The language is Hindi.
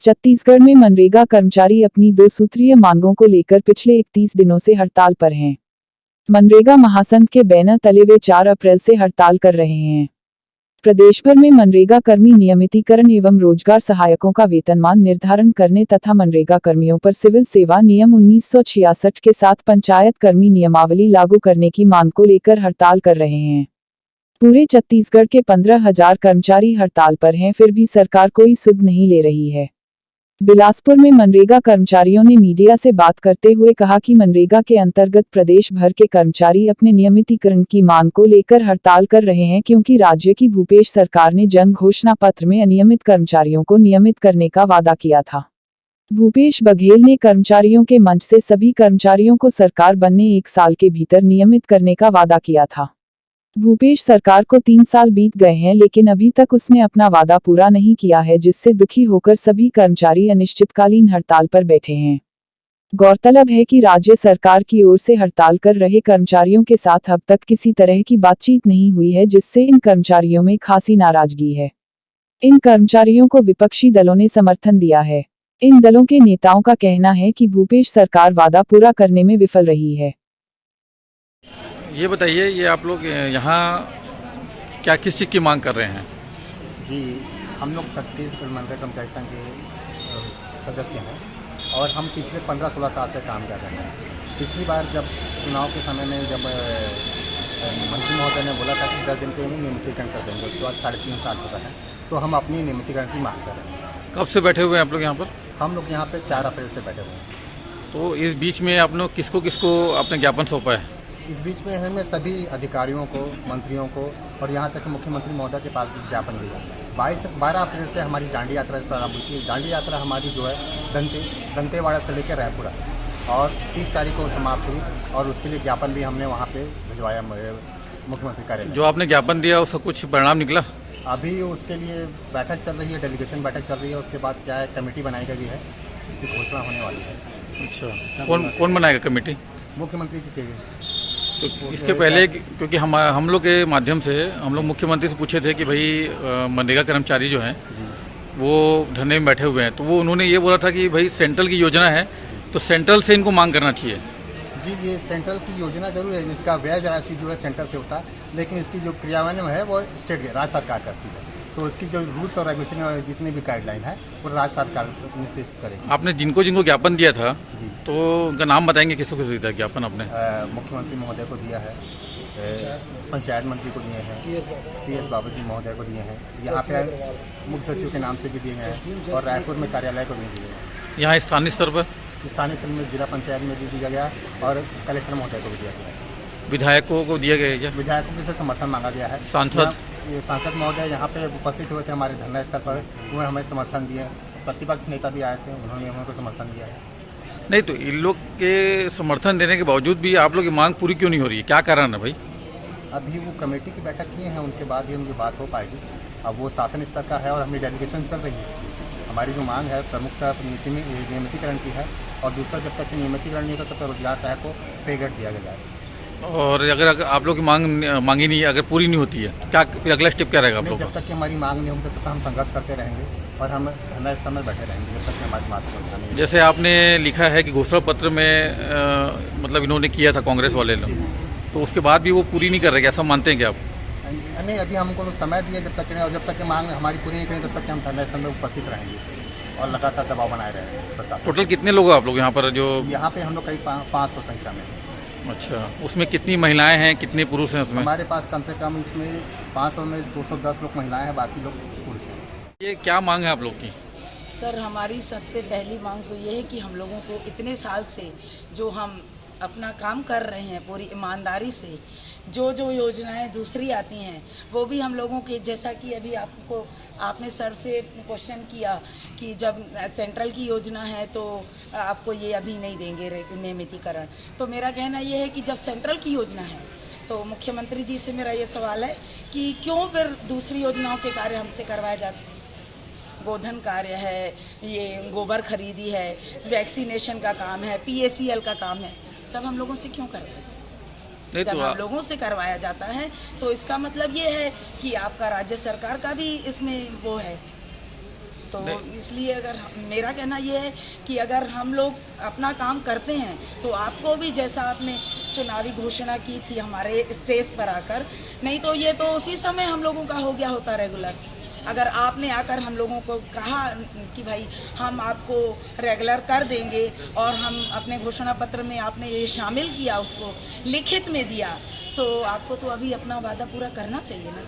छत्तीसगढ़ में मनरेगा कर्मचारी अपनी 2 सूत्रीय मांगों को लेकर पिछले 31 दिनों से हड़ताल पर हैं। मनरेगा महासंघ के बैनर तले वे 4 अप्रैल से हड़ताल कर रहे हैं। प्रदेश भर में मनरेगा कर्मी नियमितीकरण एवं रोजगार सहायकों का वेतनमान निर्धारण करने तथा मनरेगा कर्मियों पर सिविल सेवा नियम 1966 के साथ पंचायत कर्मी नियमावली लागू करने की मांग को लेकर हड़ताल कर रहे हैं। पूरे छत्तीसगढ़ के 15,000 कर्मचारी हड़ताल पर हैं, फिर भी सरकार कोई सुध नहीं ले रही है। बिलासपुर में मनरेगा कर्मचारियों ने मीडिया से बात करते हुए कहा कि मनरेगा के अंतर्गत प्रदेश भर के कर्मचारी अपने नियमितीकरण की मांग को लेकर हड़ताल कर रहे हैं, क्योंकि राज्य की भूपेश सरकार ने जन घोषणा पत्र में अनियमित कर्मचारियों को नियमित करने का वादा किया था। भूपेश बघेल ने कर्मचारियों के मंच से सभी कर्मचारियों को सरकार बनने 1 साल के भीतर नियमित करने का वादा किया था। भूपेश सरकार को 3 साल बीत गए हैं, लेकिन अभी तक उसने अपना वादा पूरा नहीं किया है, जिससे दुखी होकर सभी कर्मचारी अनिश्चितकालीन हड़ताल पर बैठे हैं। गौरतलब है कि राज्य सरकार की ओर से हड़ताल कर रहे कर्मचारियों के साथ अब तक किसी तरह की बातचीत नहीं हुई है, जिससे इन कर्मचारियों में खासी नाराजगी है। इन कर्मचारियों को विपक्षी दलों ने समर्थन दिया है। इन दलों के नेताओं का कहना है कि भूपेश सरकार वादा पूरा करने में विफल रही है। ये बताइए, ये आप लोग यहाँ क्या किस चीज़ की मांग कर रहे हैं? जी, हम लोग छत्तीसगढ़ मनरेगा कर्मचारी संघ के सदस्य हैं और हम पिछले 15-16 साल से काम कर रहे हैं। पिछली बार जब चुनाव के समय में जब मंत्री महोदय ने बोला था कि 10 दिन के में नियमितीकरण कर देंगे, उसके बाद 3.5 साल होता है, तो हम अपनी नियमितीकरण की मांग कर रहे हैं। कब से बैठे हुए हैं आप लोग यहाँ पर? हम लोग यहाँ पे 4 अप्रैल से बैठे हुए हैं। तो इस बीच में आप लोग किसको किसको अपने ज्ञापन सौंपा है? इस बीच में हमें सभी अधिकारियों को, मंत्रियों को और यहाँ तक मुख्यमंत्री महोदय के पास भी ज्ञापन दिया। 12 अप्रैल से हमारी डांडी यात्रा प्रारंभ हुई थी। डांडी यात्रा हमारी जो है दंतेवाड़ा से लेकर रायपुर और 30 तारीख को समाप्त हुई और उसके लिए ज्ञापन भी हमने वहाँ पे भिजवाया मुख्यमंत्री कार्यालय। जो आपने ज्ञापन दिया उसका कुछ परिणाम निकला? अभी उसके लिए बैठक चल रही है, डेलीगेशन बैठक चल रही है। उसके बाद क्या है, कमेटी बनाई गई है, उसकी घोषणा होने वाली है। अच्छा, कौन बनाएगा कमेटी? मुख्यमंत्री जी के। तो इसके पहले, क्योंकि हम लोग के माध्यम से हम लोग मुख्यमंत्री से पूछे थे कि भाई मनरेगा कर्मचारी जो हैं वो धरने में बैठे हुए हैं, तो वो उन्होंने ये बोला था कि भाई सेंट्रल की योजना है तो सेंट्रल से इनको मांग करना चाहिए। जी, ये सेंट्रल की योजना जरूर है, जिसका व्यय राशि जो है सेंटर से होता है, लेकिन इसकी जो क्रियान्वयन है वो स्टेट राज्य सरकार करती है। तो इसकी जो रूल्स और रेगुलेशन जितनी भी गाइडलाइन है वो राज्य सरकार निश्चित करेगी। आपने जिनको ज्ञापन दिया था जी, तो उनका नाम बताएंगे, किसको किसको दिया ज्ञापन आपने? मुख्यमंत्री महोदय को दिया है, पंचायत मंत्री को दिए हैं, PS बाबू जी महोदय को दिए हैं, यहाँ पे मुख्य सचिव के नाम से भी दिए हैं और रायपुर में कार्यालय को भी दिए हैं। यहाँ स्थानीय स्तर पर? स्थानीय स्तर में जिला पंचायत में भी दिया गया और कलेक्टर महोदय को भी दिया गया। विधायकों को दिया गया क्या? विधायकों से समर्थन मांगा गया है। सांसद महोदय यहाँ पे उपस्थित हुए थे हमारे धरना स्थल पर, उन्होंने हमें समर्थन दिए। प्रतिपक्ष नेता भी आए थे, उन्होंने हमको समर्थन दिया है। नहीं, तो इन लोग के समर्थन देने के बावजूद भी आप लोग की मांग पूरी क्यों नहीं हो रही है? क्या कारण है भाई? अभी वो कमेटी की बैठक किए हैं, उनके बाद ही उनकी बात हो पाएगी। अब वो शासन स्तर का है और हमारी डेलीगेशन चल रही है। हमारी जो मांग है प्रमुखता नियमितीकरण की है और दूसरा, जब तक नियमितीकरण नहीं होता तब तक रोजगार सहायक को पे ग्रेड दिया जाए। और अगर आप लोग की मांगी नहीं, अगर पूरी नहीं होती है तो क्या फिर अगला स्टेप क्या रहेगा आप लोग? जब तक कि हमारी मांग नहीं होगी तब तक हम संघर्ष करते रहेंगे और हम धरना स्थल में बैठे रहेंगे जब तक कि हमारी मांग को नहीं। जैसे आपने लिखा है कि घोषणा पत्र में मतलब इन्होंने किया था कांग्रेस वाले लोग, तो उसके बाद भी वो पूरी नहीं कर रहे, ऐसा मानते हैं क्या आप? नहीं, अभी हमको तो समय दिया, जब तक कि मांग हमारी पूरी नहीं करेंगे तब तक कि हम धरना स्थल में उपस्थित रहेंगे और लगातार दबाव बनाए रहेंगे। टोटल कितने लोग हैं आप लोग यहाँ पर? जो यहाँ पे हम लोग करीब 500 संख्या में। अच्छा, उसमें कितनी महिलाएं हैं, कितने पुरुष हैं उसमें? हमारे पास कम से कम इसमें 500 में 210 लोग महिलाएं हैं, बाकी लोग पुरुष हैं। ये क्या मांग है आप लोग की? सर, हमारी सबसे पहली मांग तो ये है कि हम लोगों को इतने साल से जो हम अपना काम कर रहे हैं पूरी ईमानदारी से, जो योजनाएं दूसरी आती हैं वो भी हम लोगों के, जैसा कि अभी आपने सर से क्वेश्चन किया कि जब सेंट्रल की योजना है तो आपको ये अभी नहीं देंगे नियमितीकरण, तो मेरा कहना ये है कि जब सेंट्रल की योजना है तो मुख्यमंत्री जी से मेरा ये सवाल है कि क्यों फिर दूसरी योजनाओं के कार्य हमसे करवाए जाते हैं? गोधन कार्य है, ये गोबर खरीदी है, वैक्सीनेशन का काम है, PACL का काम है, सब हम लोगों से क्यों करवाया जाता है? जब हम लोगों से करवाया जाता है तो इसका मतलब ये है कि आपका राज्य सरकार का भी इसमें वो है। तो नहीं। इसलिए अगर मेरा कहना ये है कि अगर हम लोग अपना काम करते हैं तो आपको भी, जैसा आपने चुनावी घोषणा की थी हमारे स्टेज पर आकर, नहीं तो ये तो उसी समय हम लोगों का हो गया होता रेगुलर। अगर आपने आकर हम लोगों को कहा कि भाई हम आपको रेगुलर कर देंगे और हम अपने घोषणा पत्र में आपने ये शामिल किया, उसको लिखित में दिया, तो आपको तो अभी अपना वादा पूरा करना चाहिए ना।